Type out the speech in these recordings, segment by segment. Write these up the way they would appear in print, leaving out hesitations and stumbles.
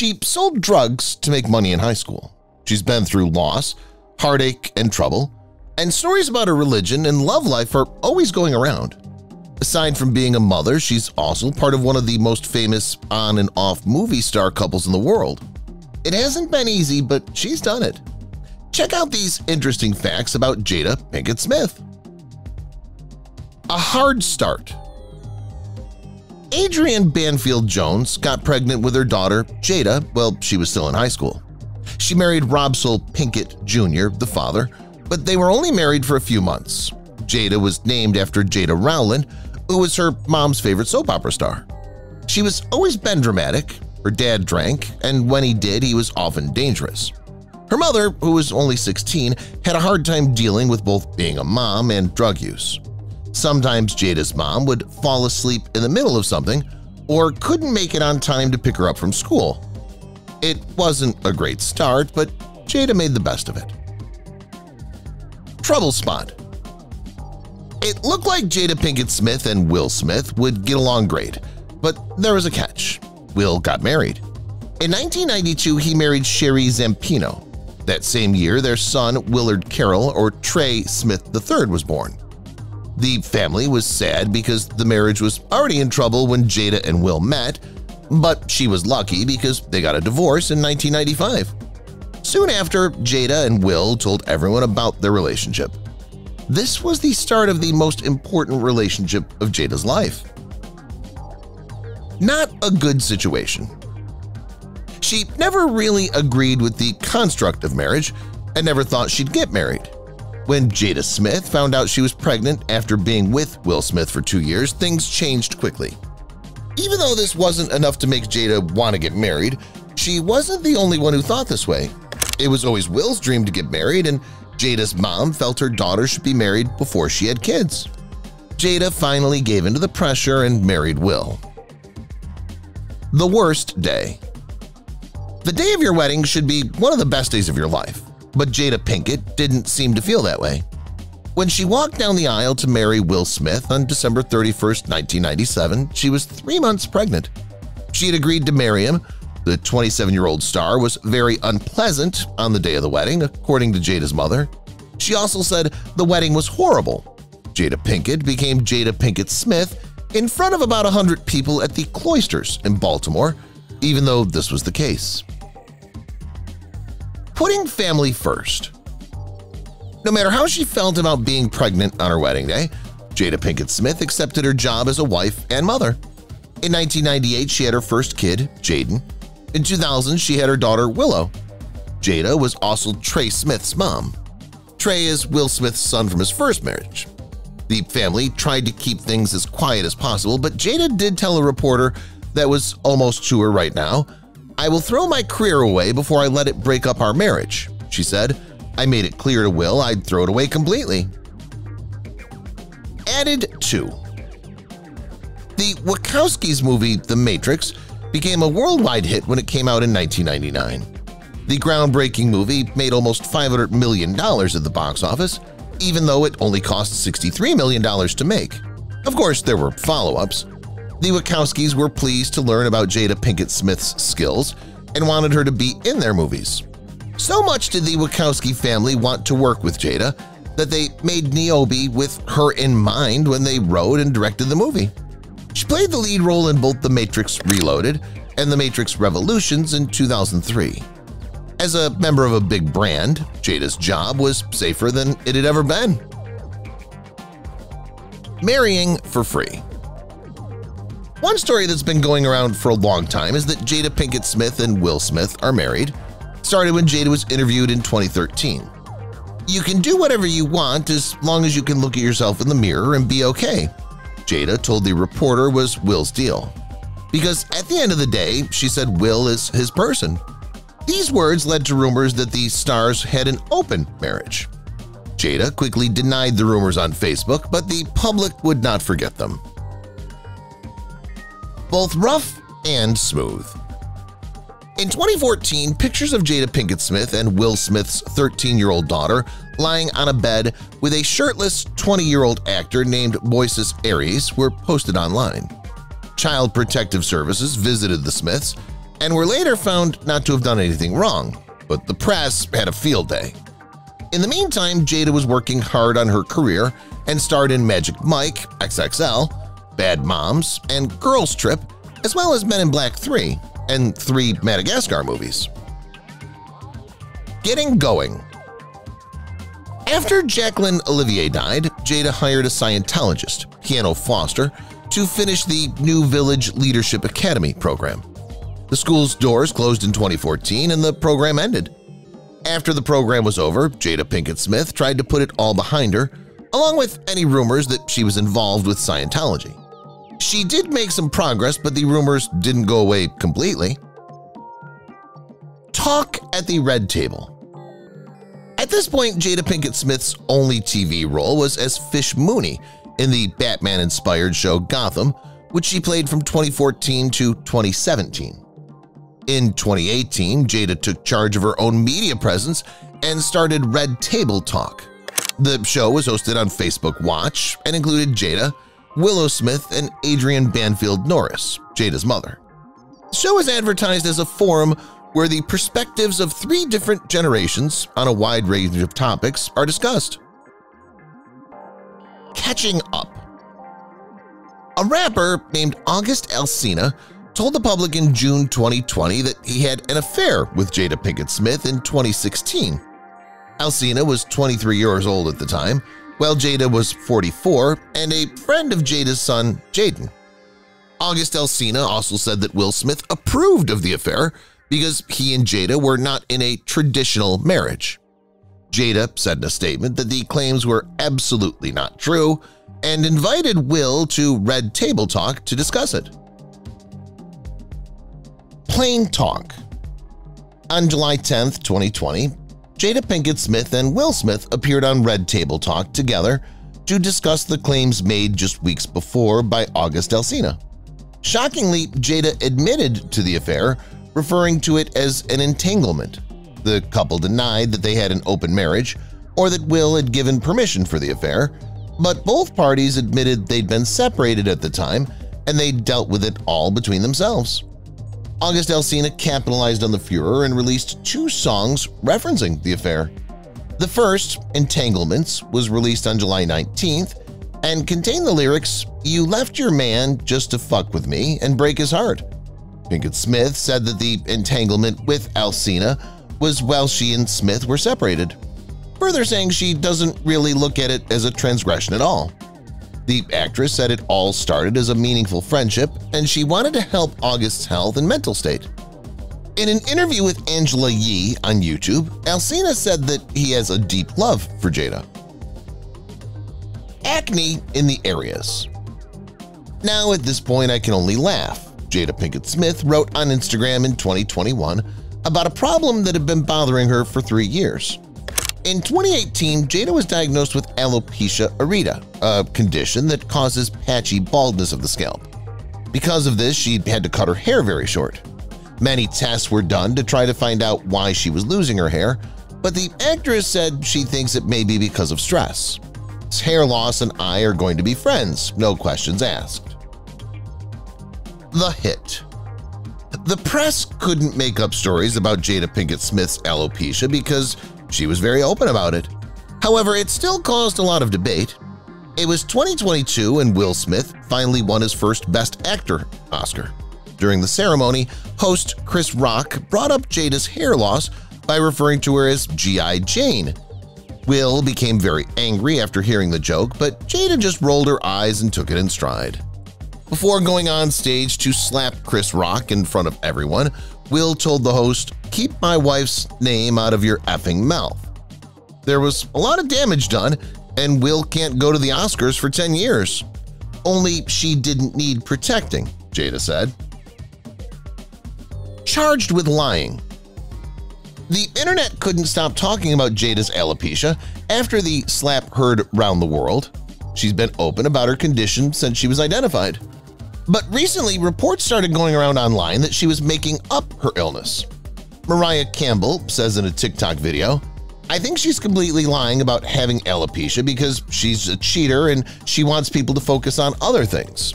She sold drugs to make money in high school. She's been through loss, heartache, and trouble, and stories about her religion and love life are always going around. Aside from being a mother, she's also part of one of the most famous on- and off movie star couples in the world. It hasn't been easy, but she's done it. Check out these interesting facts about Jada Pinkett Smith. A hard start. Adrienne Banfield Jones got pregnant with her daughter Jada while she was still in high school. She married Robsol Pinkett Jr., the father, but they were only married for a few months. Jada was named after Jada Rowland, who was her mom's favorite soap opera star. She was always been dramatic, her dad drank, and when he did, he was often dangerous. Her mother, who was only 16, had a hard time dealing with both being a mom and drug use. Sometimes Jada's mom would fall asleep in the middle of something or couldn't make it on time to pick her up from school. It wasn't a great start, but Jada made the best of it. Trouble spot. It looked like Jada Pinkett Smith and Will Smith would get along great, but there was a catch. Will got married. In 1992, he married Sherry Zampino. That same year, their son Willard Carroll, or Trey Smith III, was born. The family was sad because the marriage was already in trouble when Jada and Will met, but she was lucky because they got a divorce in 1995. Soon after, Jada and Will told everyone about their relationship. This was the start of the most important relationship of Jada's life. Not a good situation. She never really agreed with the construct of marriage and never thought she'd get married. When Jada Smith found out she was pregnant after being with Will Smith for 2 years, things changed quickly. Even though this wasn't enough to make Jada want to get married, she wasn't the only one who thought this way. It was always Will's dream to get married, and Jada's mom felt her daughter should be married before she had kids. Jada finally gave into the pressure and married Will. The worst day. The day of your wedding should be one of the best days of your life, but Jada Pinkett didn't seem to feel that way. When she walked down the aisle to marry Will Smith on December 31, 1997, she was 3 months pregnant. She had agreed to marry him. The 27-year-old star was very unpleasant on the day of the wedding, according to Jada's mother. She also said the wedding was horrible. Jada Pinkett became Jada Pinkett Smith in front of about 100 people at the Cloisters in Baltimore, even though this was the case. Putting family first. No matter how she felt about being pregnant on her wedding day, Jada Pinkett Smith accepted her job as a wife and mother. In 1998, she had her first kid, Jaden. In 2000, she had her daughter, Willow. Jada was also Trey Smith's mom. Trey is Will Smith's son from his first marriage. The family tried to keep things as quiet as possible, but Jada did tell a reporter that was almost to her right now, "I will throw my career away before I let it break up our marriage," she said. "I made it clear to Will I'd throw it away completely." Added to. The Wachowskis movie The Matrix became a worldwide hit when it came out in 1999. The groundbreaking movie made almost $500 million at the box office, even though it only cost $63 million to make. Of course, there were follow-ups. The Wachowskis were pleased to learn about Jada Pinkett Smith's skills and wanted her to be in their movies. So much did the Wachowski family want to work with Jada that they made Niobe with her in mind when they wrote and directed the movie. She played the lead role in both The Matrix Reloaded and The Matrix Revolutions in 2003. As a member of a big brand, Jada's job was safer than it had ever been. Marrying for free. One story that's been going around for a long time is that Jada Pinkett Smith and Will Smith are married. It started when Jada was interviewed in 2013. "You can do whatever you want as long as you can look at yourself in the mirror and be okay," Jada told the reporter was Will's deal. Because at the end of the day, she said Will is his person. These words led to rumors that the stars had an open marriage. Jada quickly denied the rumors on Facebook, but the public would not forget them. Both rough and smooth. In 2014, pictures of Jada Pinkett Smith and Will Smith's 13-year-old daughter lying on a bed with a shirtless 20-year-old actor named Moises Arias were posted online. Child Protective Services visited the Smiths, and were later found not to have done anything wrong, but the press had a field day. In the meantime, Jada was working hard on her career and starred in Magic Mike, XXL, Bad Moms, and Girls Trip, as well as Men in Black 3 and 3 Madagascar movies. Getting going. After Jacqueline Olivier died, Jada hired a Scientologist, Keanu Foster, to finish the New Village Leadership Academy program. The school's doors closed in 2014 and the program ended. After the program was over, Jada Pinkett Smith tried to put it all behind her, along with any rumors that she was involved with Scientology. She did make some progress, but the rumors didn't go away completely. Talk at the Red Table. At this point, Jada Pinkett Smith's only TV role was as Fish Mooney in the Batman-inspired show Gotham, which she played from 2014 to 2017. In 2018, Jada took charge of her own media presence and started Red Table Talk. The show was hosted on Facebook Watch and included Jada, Willow Smith, and Adrienne Banfield Norris, Jada's mother. The show is advertised as a forum where the perspectives of 3 different generations on a wide range of topics are discussed. Catching up. A rapper named August Alsina told the public in June 2020 that he had an affair with Jada Pinkett Smith in 2016. Alsina was 23 years old at the time, while Jada was 44 and a friend of Jada's son, Jaden. August Alsina also said that Will Smith approved of the affair because he and Jada were not in a traditional marriage. Jada said in a statement that the claims were absolutely not true and invited Will to Red Table Talk to discuss it. Plain Talk. On July 10, 2020, Jada Pinkett Smith and Will Smith appeared on Red Table Talk together to discuss the claims made just weeks before by August Alsina. Shockingly, Jada admitted to the affair, referring to it as an entanglement. The couple denied that they had an open marriage or that Will had given permission for the affair, but both parties admitted they'd been separated at the time and they dealt with it all between themselves. August Alsina capitalized on the furor and released 2 songs referencing the affair. The first, Entanglements, was released on July 19th and contained the lyrics, "You left your man just to fuck with me and break his heart." Pinkett Smith said that the entanglement with Alsina was while she and Smith were separated, further saying she doesn't really look at it as a transgression at all. The actress said it all started as a meaningful friendship and she wanted to help August's health and mental state. In an interview with Angela Yee on YouTube, Alsina said that he has a deep love for Jada. Acne in the areas. Now at this point I can only laugh. Jada Pinkett Smith wrote on Instagram in 2021 about a problem that had been bothering her for 3 years. In 2018, Jada was diagnosed with alopecia areata, a condition that causes patchy baldness of the scalp. Because of this, she had to cut her hair very short. Many tests were done to try to find out why she was losing her hair, but the actress said she thinks it may be because of stress. Hair loss and I are going to be friends, no questions asked. The hit. The press couldn't make up stories about Jada Pinkett Smith's alopecia because she was very open about it. However, it still caused a lot of debate. It was 2022 and Will Smith finally won his first Best Actor Oscar. During the ceremony, host Chris Rock brought up Jada's hair loss by referring to her as G.I. Jane. Will became very angry after hearing the joke, but Jada just rolled her eyes and took it in stride. Before going on stage to slap Chris Rock in front of everyone, Will told the host, "Keep my wife's name out of your effing mouth." There was a lot of damage done, and Will can't go to the Oscars for 10 years. Only she didn't need protecting, Jada said. Charged with lying. The internet couldn't stop talking about Jada's alopecia after the slap heard round the world. She's been open about her condition since she was identified. But recently, reports started going around online that she was making up her illness. Mariah Campbell says in a TikTok video, "I think she's completely lying about having alopecia because she's a cheater and she wants people to focus on other things."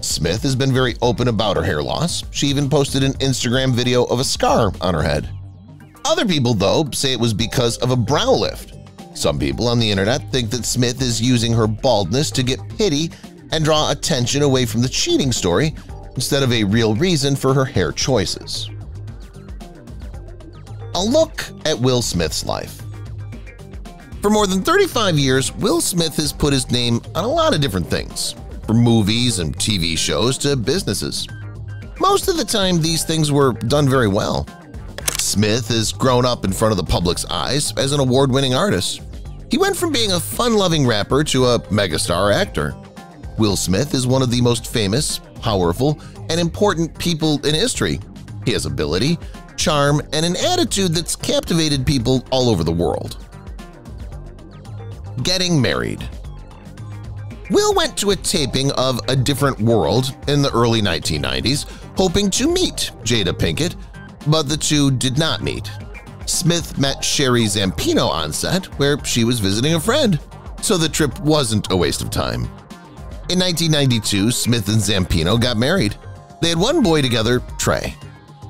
Smith has been very open about her hair loss. She even posted an Instagram video of a scar on her head. Other people, though, say it was because of a brow lift. Some people on the internet think that Smith is using her baldness to get pity and draw attention away from the cheating story instead of a real reason for her hair choices. A look at Will Smith's life. For more than 35 years, Will Smith has put his name on a lot of different things, from movies and TV shows to businesses. Most of the time, these things were done very well. Smith has grown up in front of the public's eyes as an award-winning artist. He went from being a fun-loving rapper to a megastar actor. Will Smith is one of the most famous, powerful, and important people in history. He has ability, charm, and an attitude that's captivated people all over the world. Getting married. Will went to a taping of A Different World in the early 1990s, hoping to meet Jada Pinkett, but the two did not meet. Smith met Sherry Zampino on set, where she was visiting a friend, so the trip wasn't a waste of time. In 1992, Smith and Zampino got married. They had one boy together, Trey.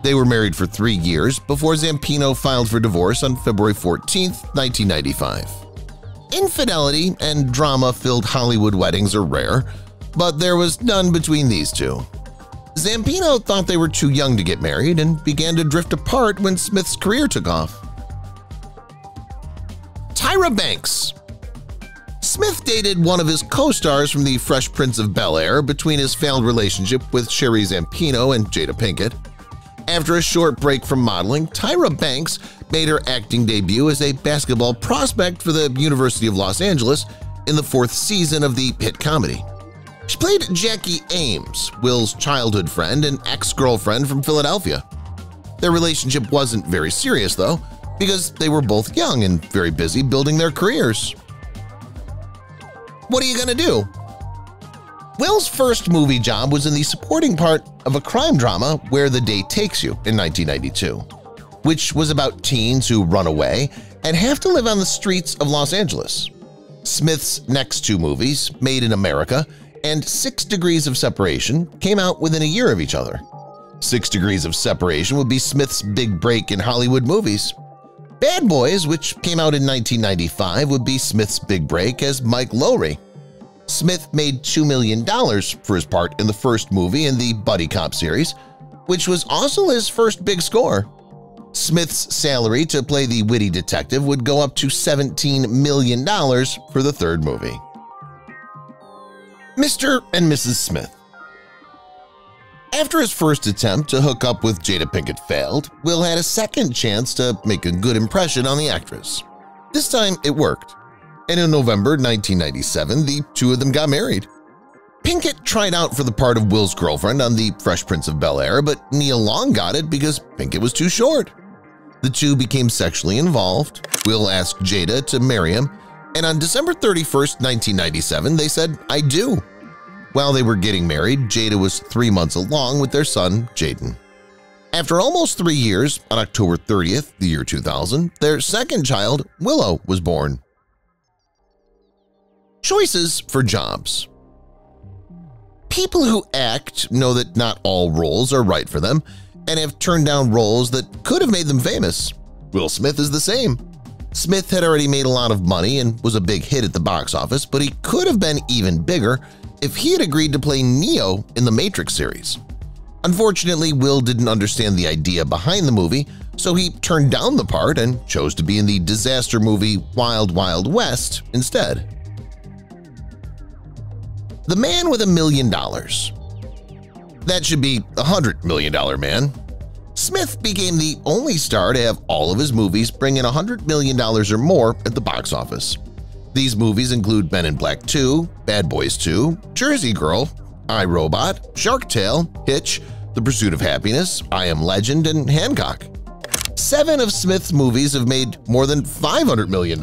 They were married for 3 years before Zampino filed for divorce on February 14, 1995. Infidelity and drama-filled Hollywood weddings are rare, but there was none between these two. Zampino thought they were too young to get married and began to drift apart when Smith's career took off. Tyra Banks. Smith dated one of his co-stars from The Fresh Prince of Bel-Air between his failed relationship with Sherry Zampino and Jada Pinkett. After a short break from modeling, Tyra Banks made her acting debut as a basketball prospect for the University of Los Angeles in the 4th season of the hit comedy. She played Jackie Ames, Will's childhood friend and ex-girlfriend from Philadelphia. Their relationship wasn't very serious, though, because they were both young and very busy building their careers. What are you gonna do? Will's first movie job was in the supporting part of a crime drama, Where the Day Takes You, in 1992, which was about teens who run away and have to live on the streets of Los Angeles. Smith's next 2 movies, Made in America and 6 Degrees of Separation, came out within a year of each other. 6 Degrees of Separation would be Smith's big break in Hollywood movies. Bad Boys, which came out in 1995, would be Smith's big break as Mike Lowry. Smith made $2 million for his part in the first movie in the Buddy Cop series, which was also his first big score. Smith's salary to play the witty detective would go up to $17 million for the third movie. Mr. and Mrs. Smith. After his first attempt to hook up with Jada Pinkett failed, Will had a second chance to make a good impression on the actress. This time it worked, and in November 1997 the two of them got married. Pinkett tried out for the part of Will's girlfriend on The Fresh Prince of Bel-Air, but Nia Long got it because Pinkett was too short. The two became sexually involved. Will asked Jada to marry him, and on December 31, 1997, they said, "I do." While they were getting married, Jada was 3 months along with their son, Jaden. After almost 3 years, on October 30th, the year 2000, their second child, Willow, was born. Choices for jobs. People who act know that not all roles are right for them and have turned down roles that could have made them famous. Will Smith is the same. Smith had already made a lot of money and was a big hit at the box office, but he could have been even bigger if he had agreed to play Neo in the Matrix series. Unfortunately, Will didn't understand the idea behind the movie, so he turned down the part and chose to be in the disaster movie Wild Wild West instead. The Man with $1 Million. That should be $100 Million Man. Smith became the only star to have all of his movies bring in $100 million or more at the box office. These movies include Men in Black 2, Bad Boys 2, Jersey Girl, I, Robot, Shark Tale, Hitch, The Pursuit of Happiness, I Am Legend, and Hancock. 7 of Smith's movies have made more than $500 million,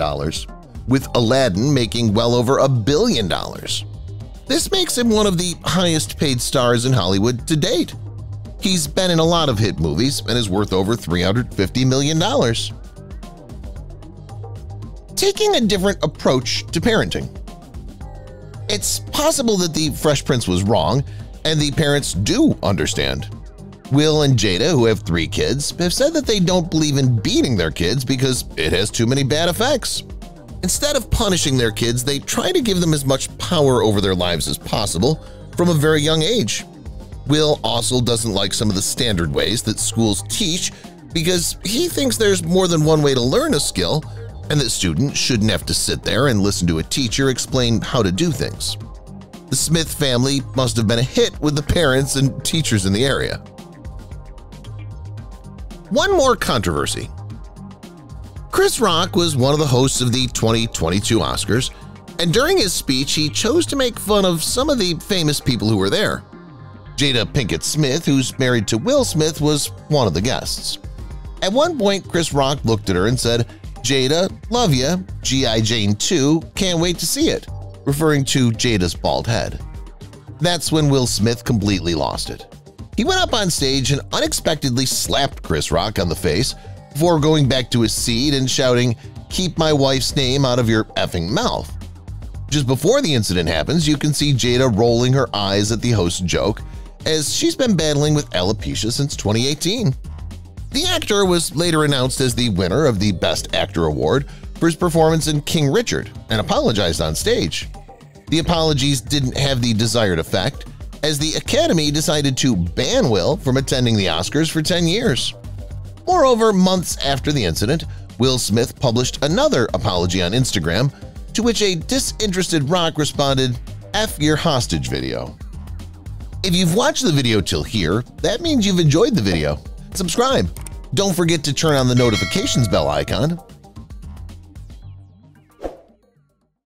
with Aladdin making well over $1 billion. This makes him one of the highest-paid stars in Hollywood to date. He's been in a lot of hit movies and is worth over $350 million. Taking a different approach to parenting. It's possible that The Fresh Prince was wrong and the parents do understand. Will and Jada, who have 3 kids, have said that they don't believe in beating their kids because it has too many bad effects. Instead of punishing their kids, they try to give them as much power over their lives as possible from a very young age. Will also doesn't like some of the standard ways that schools teach because he thinks there's more than one way to learn a skill and that students shouldn't have to sit there and listen to a teacher explain how to do things. The Smith family must have been a hit with the parents and teachers in the area. One more controversy. Chris Rock was one of the hosts of the 2022 Oscars, and during his speech he chose to make fun of some of the famous people who were there. Jada Pinkett Smith, who's married to Will Smith, was one of the guests. At one point, Chris Rock looked at her and said, "Jada, love ya, G.I. Jane 2, can't wait to see it," referring to Jada's bald head. That's when Will Smith completely lost it. He went up on stage and unexpectedly slapped Chris Rock on the face before going back to his seat and shouting, "Keep my wife's name out of your effing mouth." Just before the incident happens, you can see Jada rolling her eyes at the host's joke, as she's been battling with alopecia since 2018. The actor was later announced as the winner of the Best Actor award for his performance in King Richard and apologized on stage. The apologies didn't have the desired effect, as the Academy decided to ban Will from attending the Oscars for 10 years. Moreover, months after the incident, Will Smith published another apology on Instagram, to which a disinterested Rock responded, "F your hostage video." If you've watched the video till here, that means you've enjoyed the video. Subscribe. Don't forget to turn on the notifications bell icon